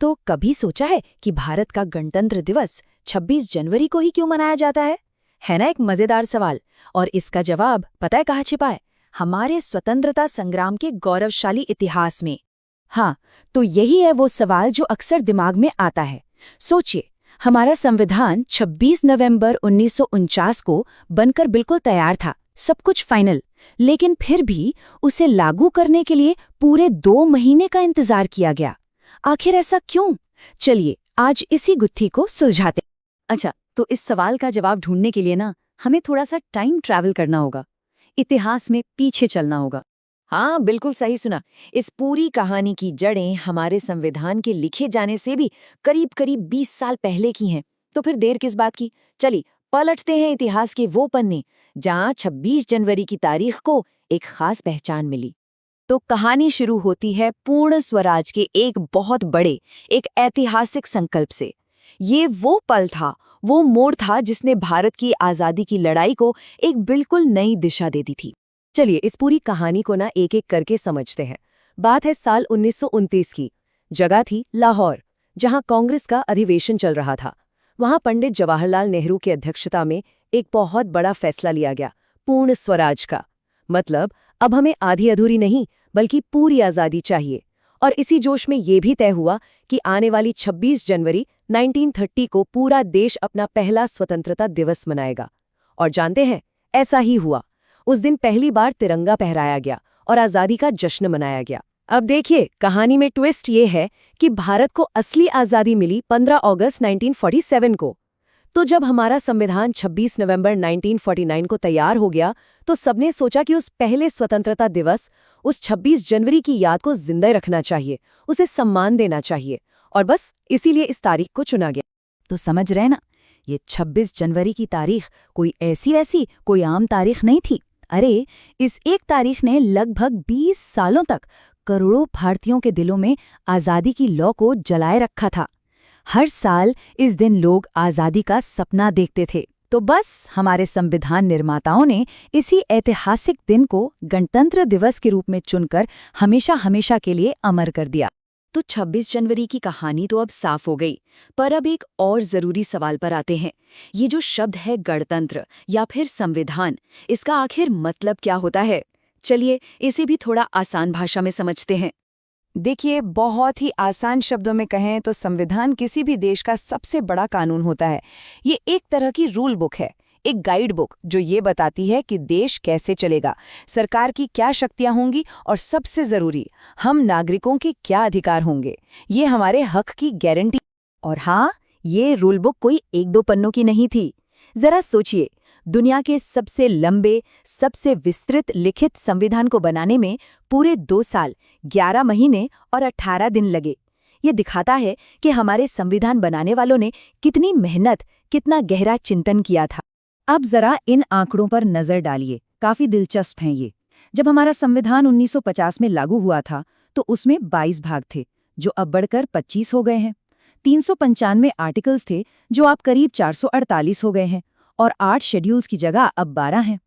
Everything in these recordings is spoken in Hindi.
तो कभी सोचा है कि भारत का गणतंत्र दिवस 26 जनवरी को ही क्यों मनाया जाता है ना एक मजेदार सवाल। और इसका जवाब पता है कहाँ छिपा है? हमारे स्वतंत्रता संग्राम के गौरवशाली इतिहास में। हाँ, तो यही है वो सवाल जो अक्सर दिमाग में आता है। सोचिए, हमारा संविधान 26 नवंबर 1949 को बनकर बिल्कुल तैयार था, सब कुछ फाइनल। लेकिन फिर भी उसे लागू करने के लिए पूरे 2 महीने का इंतजार किया गया। आखिर ऐसा क्यों? चलिए आज इसी गुत्थी को सुलझाते हैं। अच्छा, तो इस सवाल का जवाब ढूंढने के लिए ना हमें थोड़ा सा टाइम ट्रैवल करना होगा, इतिहास में पीछे चलना होगा। हाँ, बिल्कुल सही सुना। इस पूरी कहानी की जड़ें हमारे संविधान के लिखे जाने से भी करीब करीब 20 साल पहले की हैं। तो फिर देर किस बात की? चलिए पलटते हैं इतिहास के वो पन्ने जहाँ 26 जनवरी की तारीख को एक खास पहचान मिली। तो कहानी शुरू होती है पूर्ण स्वराज के एक बहुत बड़े, एक ऐतिहासिक संकल्प से। ये वो पल था, वो मोड़ था जिसने भारत की आज़ादी की लड़ाई को एक बिल्कुल नई दिशा दे दी थी। चलिए इस पूरी कहानी को ना एक एक करके समझते हैं। बात है साल 1929 की। जगह थी लाहौर, जहां कांग्रेस का अधिवेशन चल रहा था। वहां पंडित जवाहरलाल नेहरू की अध्यक्षता में एक बहुत बड़ा फैसला लिया गया, पूर्ण स्वराज का। मतलब अब हमें आधी अधूरी नहीं बल्कि पूरी आज़ादी चाहिए। और इसी जोश में ये भी तय हुआ कि आने वाली 26 जनवरी 1930 को पूरा देश अपना पहला स्वतंत्रता दिवस मनाएगा। और जानते हैं, ऐसा ही हुआ। उस दिन पहली बार तिरंगा फहराया गया और आज़ादी का जश्न मनाया गया। अब देखिए, कहानी में ट्विस्ट ये है कि भारत को असली आज़ादी मिली 15 अगस्त 1947 को। तो जब हमारा संविधान 26 नवंबर 1949 को तैयार हो गया, तो सबने सोचा कि उस पहले स्वतंत्रता दिवस, उस 26 जनवरी की याद को जिंदा रखना चाहिए, उसे सम्मान देना चाहिए। और बस इसीलिए इस तारीख को चुना गया। तो समझ रहे ना, ये 26 जनवरी की तारीख कोई ऐसी वैसी कोई आम तारीख नहीं थी। अरे, इस एक तारीख ने लगभग 20 सालों तक करोड़ों भारतीयों के दिलों में आज़ादी की लौ को जलाए रखा था। हर साल इस दिन लोग आज़ादी का सपना देखते थे। तो बस हमारे संविधान निर्माताओं ने इसी ऐतिहासिक दिन को गणतंत्र दिवस के रूप में चुनकर हमेशा हमेशा के लिए अमर कर दिया। तो 26 जनवरी की कहानी तो अब साफ हो गई, पर अब एक और जरूरी सवाल पर आते हैं। ये जो शब्द है गणतंत्र या फिर संविधान, इसका आखिर मतलब क्या होता है? चलिए इसे भी थोड़ा आसान भाषा में समझते हैं। देखिए, बहुत ही आसान शब्दों में कहें तो संविधान किसी भी देश का सबसे बड़ा कानून होता है। ये एक तरह की रूल बुक है, एक गाइड बुक जो ये बताती है कि देश कैसे चलेगा, सरकार की क्या शक्तियां होंगी और सबसे जरूरी, हम नागरिकों के क्या अधिकार होंगे। ये हमारे हक की गारंटी। और हाँ, ये रूल बुक कोई 1-2 पन्नों की नहीं थी। जरा सोचिए, दुनिया के सबसे लंबे, सबसे विस्तृत लिखित संविधान को बनाने में पूरे 2 साल, 11 महीने और 18 दिन लगे। ये दिखाता है कि हमारे संविधान बनाने वालों ने कितनी मेहनत, कितना गहरा चिंतन किया था। अब जरा इन आंकड़ों पर नजर डालिए, काफी दिलचस्प हैं ये। जब हमारा संविधान 1950 में लागू हुआ था, तो उसमें 22 भाग थे, जो अब बढ़कर 25 हो गए हैं। 395 आर्टिकल्स थे, जो अब करीब 448 हो गए हैं। और 8 शेड्यूल्स की जगह अब 12 हैं।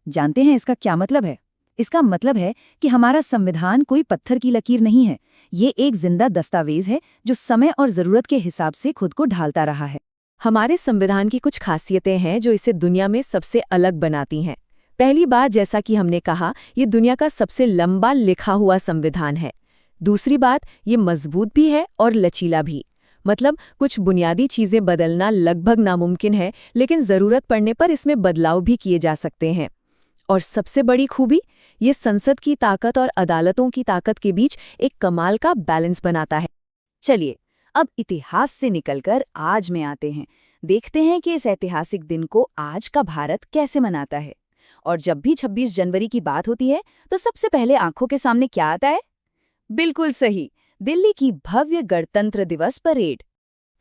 जानते हैं इसका क्या मतलब है? इसका मतलब है कि हमारा संविधान कोई पत्थर की लकीर नहीं है। ये एक जिंदा दस्तावेज है जो समय और जरूरत के हिसाब से खुद को ढालता रहा है। हमारे संविधान की कुछ खासियतें हैं जो इसे दुनिया में सबसे अलग बनाती हैं। पहली बात, जैसा कि हमने कहा, ये दुनिया का सबसे लंबा लिखा हुआ संविधान है। दूसरी बात, ये मजबूत भी है और लचीला भी। मतलब कुछ बुनियादी चीजें बदलना लगभग नामुमकिन है, लेकिन जरूरत पड़ने पर इसमें बदलाव भी किए जा सकते हैं। और सबसे बड़ी खूबी, ये संसद की ताकत और अदालतों की ताकत के बीच एक कमाल का बैलेंस बनाता है। चलिए, अब इतिहास से निकलकर आज में आते हैं। देखते हैं कि इस ऐतिहासिक दिन को आज का भारत कैसे मनाता है। और जब भी 26 जनवरी की बात होती है, तो सबसे पहले आंखों के सामने क्या आता है? बिल्कुल सही, दिल्ली की भव्य गणतंत्र दिवस परेड।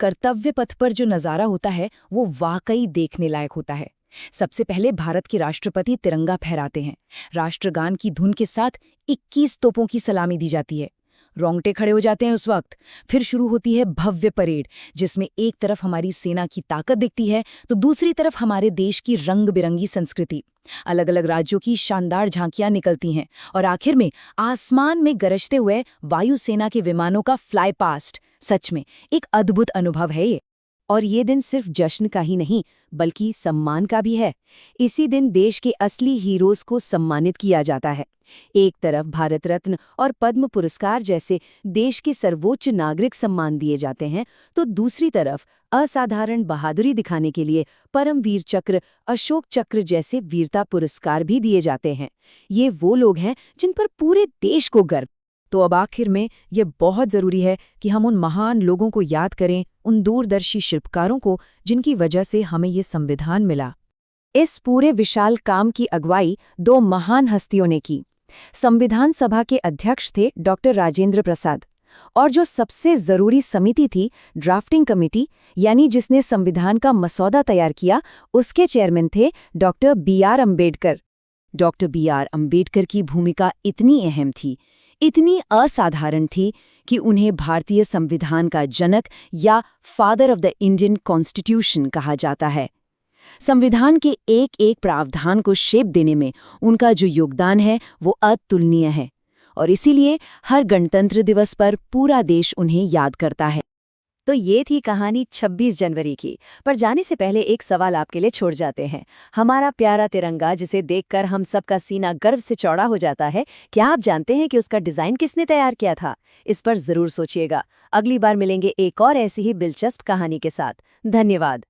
कर्तव्य पथ पर जो नज़ारा होता है, वो वाकई देखने लायक होता है। सबसे पहले भारत के राष्ट्रपति तिरंगा फहराते हैं। राष्ट्रगान की धुन के साथ 21 तोपों की सलामी दी जाती है। रोंगटे खड़े हो जाते हैं उस वक्त। फिर शुरू होती है भव्य परेड, जिसमें एक तरफ हमारी सेना की ताकत दिखती है तो दूसरी तरफ हमारे देश की रंग बिरंगी संस्कृति। अलग अलग राज्यों की शानदार झांकियां निकलती हैं और आखिर में आसमान में गरजते हुए वायुसेना के विमानों का फ्लाई पास्ट। सच में एक अद्भुत अनुभव है ये। और ये दिन सिर्फ जश्न का ही नहीं बल्कि सम्मान का भी है। इसी दिन देश के असली हीरोज को सम्मानित किया जाता है। एक तरफ भारत रत्न और पद्म पुरस्कार जैसे देश के सर्वोच्च नागरिक सम्मान दिए जाते हैं, तो दूसरी तरफ असाधारण बहादुरी दिखाने के लिए परमवीर चक्र, अशोक चक्र जैसे वीरता पुरस्कार भी दिए जाते हैं। ये वो लोग हैं जिन पर पूरे देश को गर्व। तो अब आखिर में ये बहुत ज़रूरी है कि हम उन महान लोगों को याद करें, उन दूरदर्शी शिल्पकारों को जिनकी वजह से हमें ये संविधान मिला। इस पूरे विशाल काम की अगुवाई दो महान हस्तियों ने की। संविधान सभा के अध्यक्ष थे डॉक्टर राजेंद्र प्रसाद, और जो सबसे जरूरी समिति थी ड्राफ्टिंग कमेटी, यानी जिसने संविधान का मसौदा तैयार किया, उसके चेयरमैन थे doctor B R. Ambedkar. Doctor B R. Ambedkar की भूमिका इतनी अहम थी, इतनी असाधारण थी कि उन्हें भारतीय संविधान का जनक या father of the Indian constitution कहा जाता है। संविधान के एक एक प्रावधान को शेप देने में उनका जो योगदान है वो अतुलनीय है, और इसीलिए हर गणतंत्र दिवस पर पूरा देश उन्हें याद करता है। तो ये थी कहानी 26 जनवरी की। पर जाने से पहले एक सवाल आपके लिए छोड़ जाते हैं। हमारा प्यारा तिरंगा, जिसे देखकर हम सबका सीना गर्व से चौड़ा हो जाता है, क्या आप जानते हैं कि उसका डिज़ाइन किसने तैयार किया था? इस पर ज़रूर सोचिएगा। अगली बार मिलेंगे एक और ऐसी ही दिलचस्प कहानी के साथ। धन्यवाद।